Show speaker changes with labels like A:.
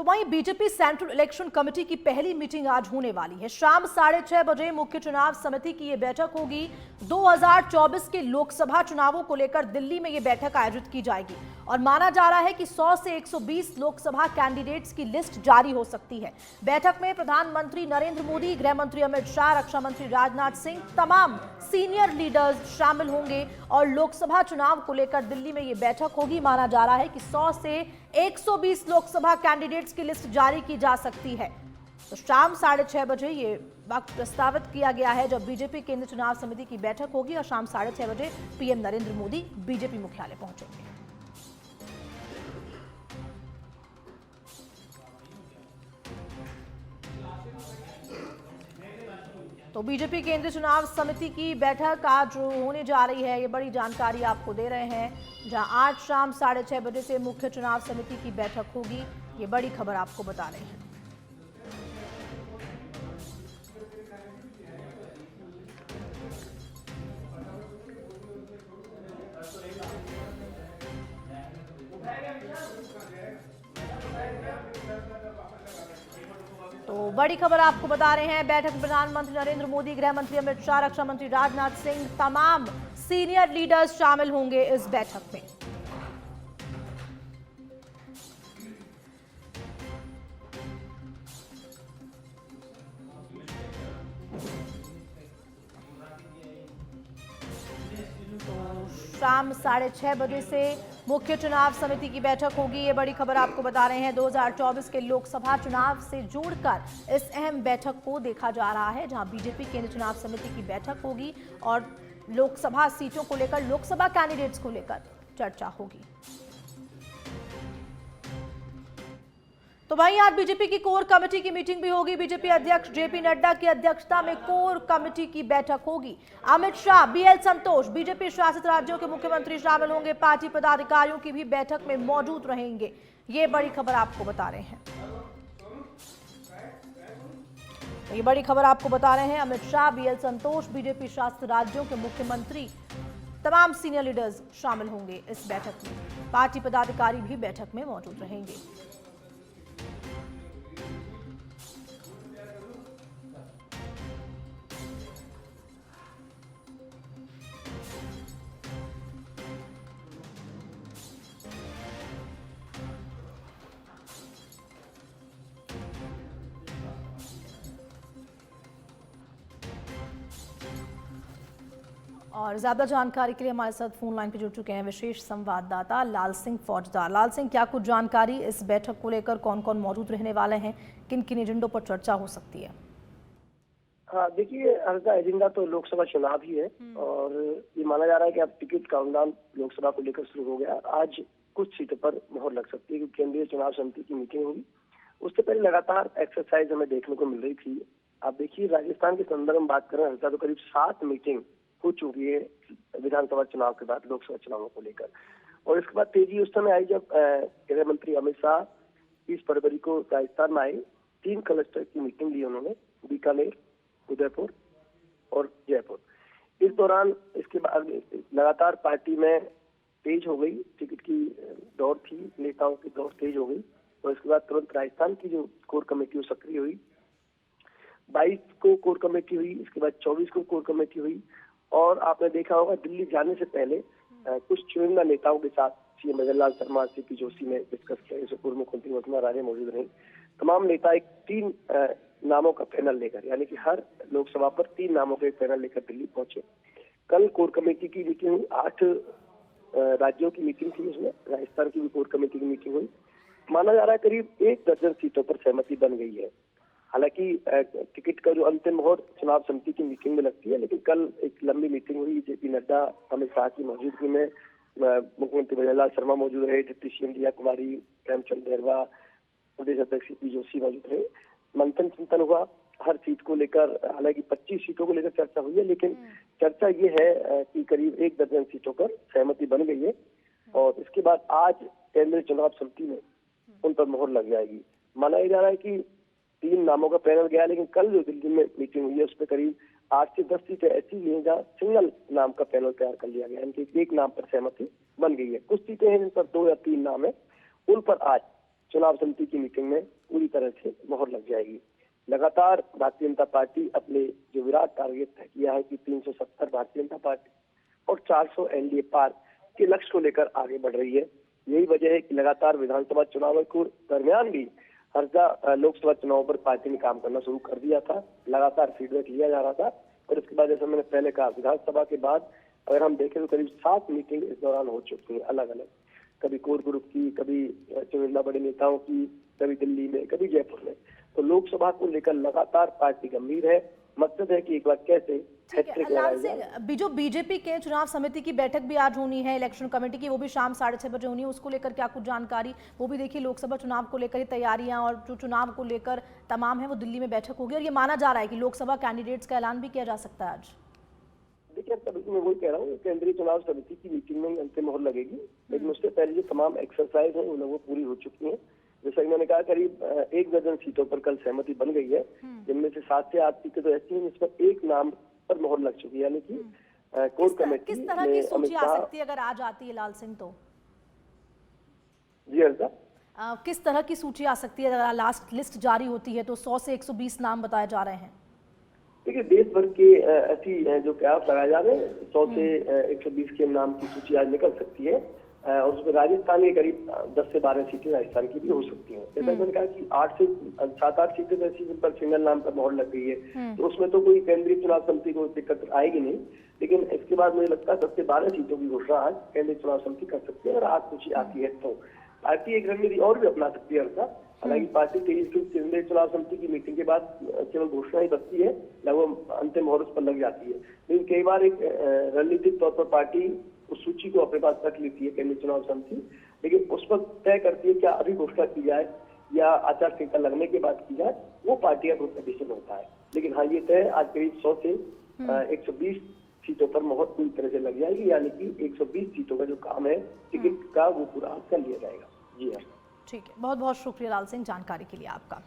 A: तो वहीं BJP central election committee की पहली मीटिंग आज होने वाली है। शाम 6:30 बजे मुख्य चुनाव समिति की यह बैठक होगी। 2024 के लोकसभा चुनावों को लेकर दिल्ली में यह बैठक आयोजित की जाएगी और माना जा रहा है कि 100 से 120 लोकसभा कैंडिडेट्स की लिस्ट जारी हो सकती है। बैठक में प्रधानमंत्री नरेंद्र मोदी, गृह मंत्री अमित शाह, रक्षा मंत्री राजनाथ सिंह, तमाम सीनियर लीडर्स शामिल होंगे और लोकसभा चुनाव को लेकर दिल्ली में यह बैठक होगी। माना जा रहा है कि 100 से 120 लोकसभा कैंडिडेट्स की लिस्ट जारी की जा सकती है। तो शाम 6:30 बजे ये वक्त प्रस्तावित किया गया है जब बीजेपी केंद्रीय चुनाव समिति की बैठक होगी और शाम 6:30 बजे पीएम नरेंद्र मोदी बीजेपी मुख्यालय पहुंचेंगे। तो बीजेपी केंद्रीय चुनाव समिति की बैठक आज होने जा रही है, ये बड़ी जानकारी आपको दे रहे हैं। जहां आज शाम 6:30 बजे से मुख्य चुनाव समिति की बैठक होगी, ये बड़ी खबर आपको बता रहे हैं। तो बड़ी खबर आपको बता रहे हैं, बैठक में प्रधानमंत्री नरेंद्र मोदी, गृह मंत्री अमित शाह, रक्षा मंत्री राजनाथ सिंह, तमाम सीनियर लीडर्स शामिल होंगे इस बैठक में। शाम 6:30 बजे से मुख्य चुनाव समिति की बैठक होगी, ये बड़ी खबर आपको बता रहे हैं। 2024 के लोकसभा चुनाव से जोड़कर इस अहम बैठक को देखा जा रहा है, जहां बीजेपी केंद्रीय चुनाव समिति की बैठक होगी और लोकसभा सीटों को लेकर, लोकसभा कैंडिडेट्स को लेकर चर्चा होगी। तो वहीं आज बीजेपी की कोर कमेटी की मीटिंग भी होगी। बीजेपी अध्यक्ष जेपी नड्डा की अध्यक्षता में कोर कमेटी की बैठक होगी। अमित शाह, बीएल संतोष, बीजेपी शासित राज्यों के मुख्यमंत्री शामिल होंगे। पार्टी पदाधिकारियों की भी बैठक में मौजूद रहेंगे। ये बड़ी खबर आपको बता रहे हैं। ये बड़ी खबर आपको बता रहे हैं, अमित शाह, बीएल संतोष, बीजेपी शासित राज्यों के मुख्यमंत्री, तमाम सीनियर लीडर्स शामिल होंगे इस बैठक में। पार्टी पदाधिकारी भी बैठक में मौजूद रहेंगे। और ज्यादा जानकारी के लिए हमारे साथ फोन लाइन पर जुड़ चुके हैं विशेष संवाददाता लाल सिंह फौजदार। लाल सिंह, क्या कुछ जानकारी इस बैठक को लेकर, कौन कौन मौजूद रहने वाले हैं, किन किन एजेंडों पर चर्चा हो सकती है?
B: हाँ, देखिए, आज का एजेंडा तो लोकसभा चुनाव ही है और ये माना जा रहा है कि अब टिकट काउंटडाउन लोकसभा को लेकर शुरू हो गया। आज कुछ सीटों पर मोहर लग सकती है क्योंकि केंद्रीय चुनाव समिति की मीटिंग होगी। उससे पहले लगातार एक्सरसाइज हमें देखने को मिल रही थी। आप देखिए, राजस्थान के संदर्भ में बात करें तो करीब 7 मीटिंग हो चुकी है विधानसभा चुनाव के बाद लोकसभा चुनावों को लेकर। और इसके बाद तेजी उस समय आई जब गृह मंत्री अमित शाह 20 फरवरी को राजस्थान में आए। 3 क्लस्टर की मीटिंग ली उन्होंने, बीकानेर, उदयपुर और जयपुर। इस दौरान इसके बाद लगातार पार्टी में तेज हो गई, टिकट की दौड़ थी, नेताओं की दौड़ तेज हो गई और इसके बाद तुरंत राजस्थान की जो कोर कमेटी वो सक्रिय हुई। 22 को कोर कमेटी हुई, इसके बाद 24 को कोर कमेटी हुई और आपने देखा होगा दिल्ली जाने से पहले कुछ चुनिंदा नेताओं के साथ सीएम भजनलाल शर्मा, सीपी जोशी ने डिस्कस किया। जैसे पूर्व मुख्यमंत्री वसुंधरा राजे मौजूद रही। तमाम नेता एक 3 नामों का पैनल लेकर, यानी कि हर लोकसभा पर 3 नामों का एक पैनल लेकर दिल्ली पहुंचे। कल कोर कमेटी की मीटिंग हुई, 8 राज्यों की मीटिंग थी, उसमें राजस्थान की भी कोर कमेटी की मीटिंग हुई। माना जा रहा है करीब 1 दर्जन सीटों पर सहमति बन गई है। हालांकि टिकट का जो अंतिम मोहर चुनाव समिति की मीटिंग में लगती है, लेकिन कल एक लंबी मीटिंग हुई जेपी नड्डा, अमित शाह की मौजूदगी में। मुख्यमंत्री भजनलाल शर्मा मौजूद रहे, डिप्टी सीएम दिया कुमारी, प्रेमचंद बैरवा, प्रदेश अध्यक्ष सीपी जोशी मौजूद रहे। मंथन चिंतन हुआ हर सीट को लेकर। हालांकि 25 सीटों को लेकर चर्चा हुई है, लेकिन चर्चा ये है कि करीब 1 दर्जन सीटों पर सहमति बन गई है और इसके बाद आज केंद्रीय चुनाव समिति में उन पर मोहर लग जाएगी। माना जा रहा है कि 3 नामों का पैनल गया, लेकिन कल जो दिल्ली में मीटिंग हुई है उसमें करीब 8 से 10 सीटें ऐसी हुई हैं जहाँ सिंगल नाम का पैनल तैयार कर लिया गया, यानी कि एक नाम पर सहमति बन गई है। कुछ सीटें हैं जिन पर 2 या 3 नाम है, उन पर आज चुनाव समिति की मीटिंग में पूरी तरह से मोहर लग जाएगी। लगातार भारतीय जनता पार्टी अपने जो विराट टारगेट तय किया है कि 370 भारतीय जनता पार्टी और 400 एनडीए पार के लक्ष्य को लेकर आगे बढ़ रही है। यही वजह है कि लगातार विधानसभा चुनाव के दरमियान भी हरदा लोकसभा चुनाव पर पार्टी ने काम करना शुरू कर दिया था। लगातार फीडबैक लिया जा रहा था और इसके बाद, जैसा मैंने पहले कहा, विधानसभा के बाद अगर हम देखें तो करीब 7 मीटिंग इस दौरान हो चुकी है अलग अलग, कभी कोर ग्रुप की, कभी चुनिंदा बड़े नेताओं की, कभी दिल्ली में, कभी जयपुर में। तो लोकसभा को लेकर लगातार पार्टी गंभीर है। मकसद है कि एक बार कैसे हैट्रिक लगाई जाए।
A: जो बीजेपी के चुनाव समिति की बैठक भी आज होनी है इलेक्शन कमेटी की, वो भी शाम 6:30 बजे होनी है, उसको लेकर क्या कुछ जानकारी? वो भी देखिए लोकसभा चुनाव को लेकर तैयारियां और जो चुनाव को लेकर तमाम है वो दिल्ली में बैठक होगी और ये माना जा रहा है कि लोकसभा कैंडिडेट्स का ऐलान भी किया जा सकता है आज।
B: देखिए, तभी मैं वही कह रहा हूँ, केंद्रीय चुनाव समिति की मीटिंग में अंतिम मोहर लगेगी, लेकिन उससे पहले जो तमाम एक्सरसाइज है वो पूरी हो चुकी है। जैसा कि मैंने कहा, करीब 1 दर्जन सीटों पर कल सहमति बन गई है, जिनमें से 7 से 8 सीटें तो ऐसी हैं जिस पर एक नाम पर मोहर लग चुकी है, यानी कि कोर कमेटी
A: किस तरह की सूची आ सकती है अगर आज आती है लाल सिंह तो?
B: जी हर्षा,
A: किस तरह की सूची आ सकती है अगर लास्ट लिस्ट जारी होती है तो? 100 से 120 नाम बताए जा रहे हैं।
B: देखिए, देश भर के ऐसी जो कयास लगाए जा रहे हैं, 100 से 120 के नाम की सूची आज निकल सकती है और उसमें राजस्थान के करीब 10 से 12 सीटें राजस्थान की भी हो सकती हैं। जैसा मैंने कहा कि 8 से 7-8 सीटें तो ऐसी जिन पर सिंगल नाम पर मोहर लग गई है, तो उसमें तो कोई केंद्रीय चुनाव समिति को दिक्कत आएगी नहीं। लेकिन इसके बाद मुझे लगता है 10 से 12 सीटों की घोषणा आज केंद्रीय चुनाव समिति कर सकती है। अगर आज सूची आती है तो पार्टी एक रणनीति और भी अपना सकती है। हालांकि पार्टी 23 की केंद्रीय चुनाव समिति की मीटिंग के बाद केवल घोषणा ही बचती है, लगभग अंतिम मोहर उस पर लग जाती है। लेकिन कई बार एक रणनीतिक तौर पर पार्टी उस सूची को अपने पास रख लेती है केंद्रीय चुनाव समिति, लेकिन उस पर तय करती है क्या अभी घोषणा की जाए या आचार संहिता लगने के बाद की जाए, वो पार्टी का ग्रुप डिसीजन होता है। लेकिन हाँ, ये तय आज करीब 100 से 120 सीटों पर मोहर पूरी तरह से लग जाएगी, यानी कि 120 सीटों का जो काम है टिकट का वो पूरा कर लिया जाएगा। जी हाँ,
A: ठीक है, बहुत बहुत शुक्रिया लाल सिंह जानकारी के लिए आपका।